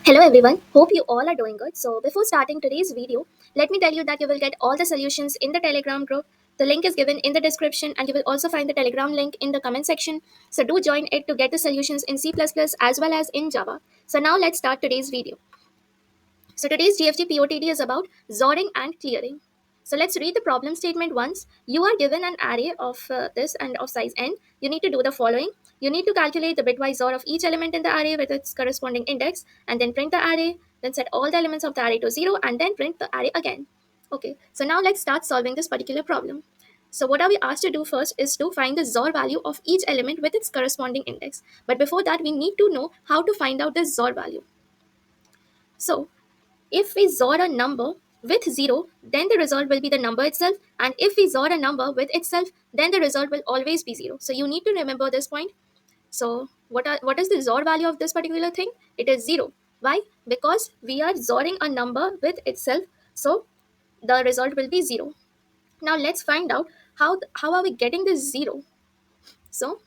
Hello everyone, hope you all are doing good. So before starting today's video, let me tell you that you will get all the solutions in the Telegram group. The link is given in the description and you will also find the Telegram link in the comment section. So do join it to get the solutions in C++ as well as in Java. So now let's start today's video. So today's GFG POTD is about Xoring and Clearing. So let's read the problem statement once. You are given an array of this and of size n. You need to do the following. You need to calculate the bitwise XOR of each element in the array with its corresponding index and then print the array, then set all the elements of the array to 0 and then print the array again. Okay, so now let's start solving this particular problem. So what are we asked to do first is to find the XOR value of each element with its corresponding index. But before that, we need to know how to find out this XOR value. So if we XOR a number with 0, then the result will be the number itself. And if we XOR a number with itself, then the result will always be 0. So you need to remember this point. So what is the XOR value of this particular thing? It is 0. Why? Because we are XORing a number with itself. So the result will be 0. Now let's find out how are we getting this 0. So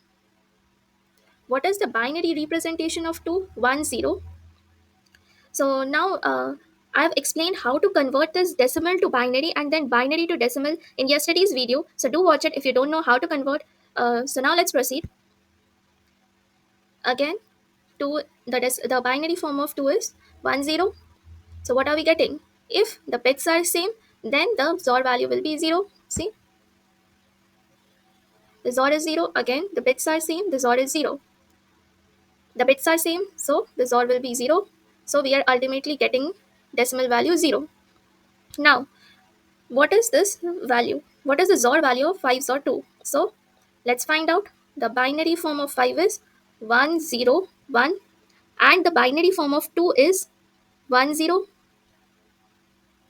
what is the binary representation of 2? 1, 0. So now I've explained how to convert this decimal to binary and then binary to decimal in yesterday's video. So do watch it if you don't know how to convert. So now let's proceed. Again, the binary form of 2 is 1, 0. So what are we getting? If the bits are same, then the XOR value will be 0. See, the XOR is 0. Again, the bits are same, the XOR is 0. The bits are same, so the XOR will be 0. So we are ultimately getting decimal value 0. Now, what is this value? What is the XOR value of 5 XOR 2? So let's find out. The binary form of 5 is 1, 0, 1, and the binary form of 2 is 1, 0.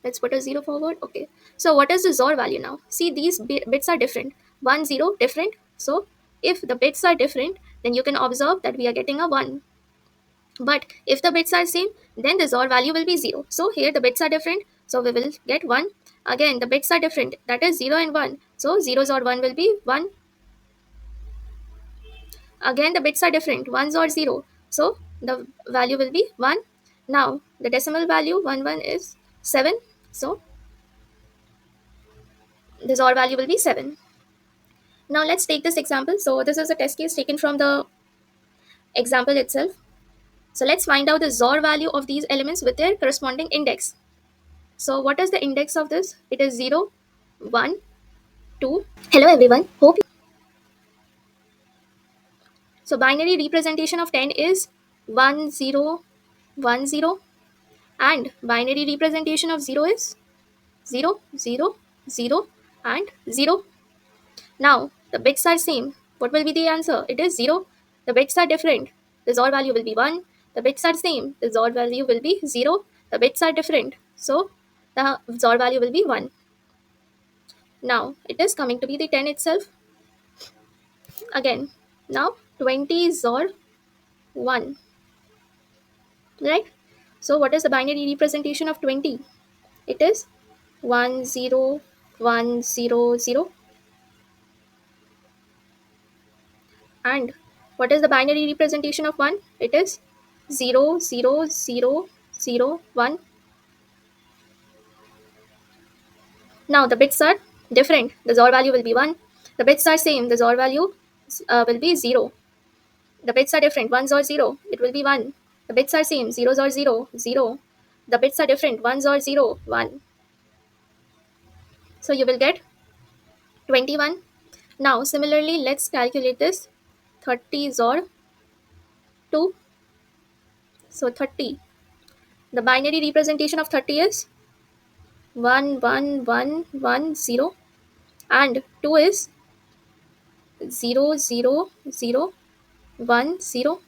Let's put a 0 forward. Okay. So what is the XOR value now? See, these bits are different. 1, 0, different. So if the bits are different, then you can observe that we are getting a 1. But if the bits are same, then the XOR value will be 0. So here the bits are different, so we will get 1. Again, the bits are different, that is 0 and 1. So 0 XOR 1 will be 1. Again, the bits are different, 1 XOR 0. So the value will be 1. Now, the decimal value 1, 1 is 7. So the XOR value will be 7. Now let's take this example. So this is a test case taken from the example itself. So let's find out the XOR value of these elements with their corresponding index. So what is the index of this? It is 0, 1, 2. Hello everyone. Hope so binary representation of 10 is 1, 0, 1, 0, and binary representation of 0 is 0, 0, 0, and 0. Now the bits are same. What will be the answer? It is 0. The bits are different. The XOR value will be 1. The bits are same. The XOR value will be 0. The bits are different. So the XOR value will be 1. Now it is coming to be the 10 itself. Again, now 20 XOR 1, right? So what is the binary representation of 20? It is 1, 0, 1, 0, 0. And what is the binary representation of 1? It is 0, 0, 0, 0, 1. Now the bits are different. The XOR value will be 1. The bits are same. The XOR value will be 0. The bits are different. 1 XOR 0. It will be 1. The bits are same. 0 XOR 0. 0. The bits are different. 1 XOR 0. 1. So you will get 21. Now similarly, let's calculate this. 30 XOR 2. So 30. The binary representation of 30 is 1, 1, 1, 1, 0. And 2 is 0, 0, 0, 1, 0.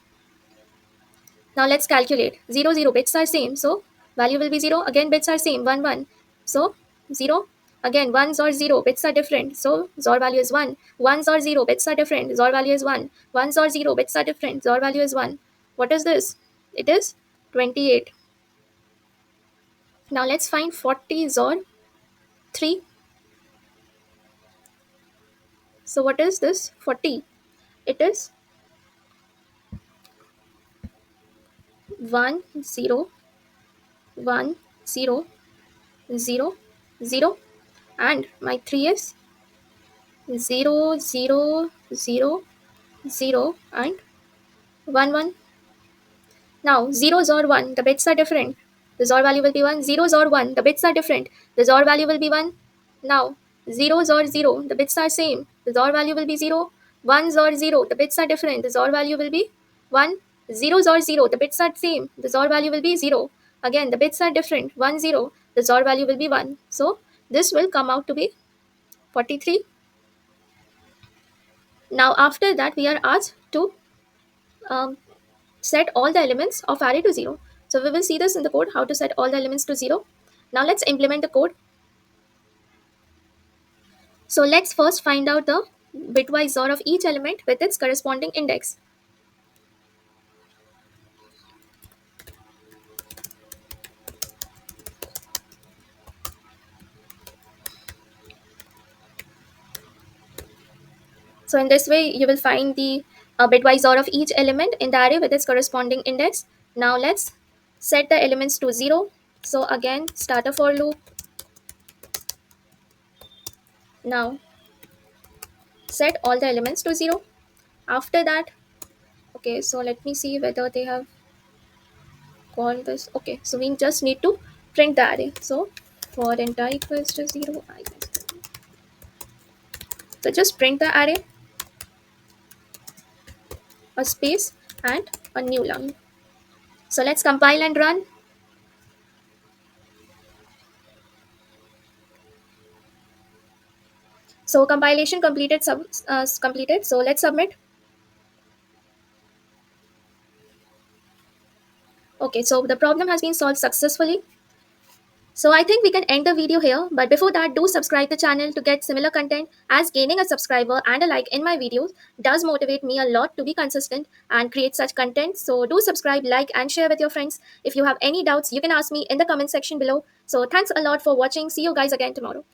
Now let's calculate. 0, 0 bits are same. So value will be 0. Again bits are same. 1, 1. So 0. Again 1 XOR 0 bits are different. So XOR value is 1. 1 XOR 0 bits are different. XOR value is 1. 1 XOR 0 bits are different. XOR value is 1. What is this? It is 28. Now let's find 40 XOR 3. So what is this? 40. It is 1 0 1 0 0 0, and my 3 is 0 0 0 0 and 1 1. Now, zeros or 1, the bits are different. The XOR value will be 1. Zeros or 1, the bits are different. The XOR value will be 1. Now, zeros or 0, the bits are same. The XOR value will be 0. Ones or 0, the bits are different. The XOR value will be 1. Zeros or 0, the bits are same. The XOR value will be 0. Again, the bits are different. 1 0, the XOR value will be 1. So, this will come out to be 43. Now, after that, we are asked to um, set all the elements of array to 0. So we will see this in the code, how to set all the elements to 0. Now let's implement the code. So let's first find out the bitwise XOR of each element with its corresponding index. So in this way, you will find the bitwise XOR of each element in the array with its corresponding index. Now let's set the elements to 0. So again, start a for loop. Now set all the elements to 0. After that, okay, so let me see whether they have called this. Okay, so we just need to print the array. So for int I equals to 0, I equals to 0. So just print the array, a space, and a new line. So let's compile and run. So compilation completed. Completed. So let's submit. Okay, so the problem has been solved successfully. So I think we can end the video here, but before that, do subscribe the channel to get similar content, as gaining a subscriber and a like in my videos does motivate me a lot to be consistent and create such content. So do subscribe, like, and share with your friends. If you have any doubts, you can ask me in the comment section below. So thanks a lot for watching. See you guys again tomorrow.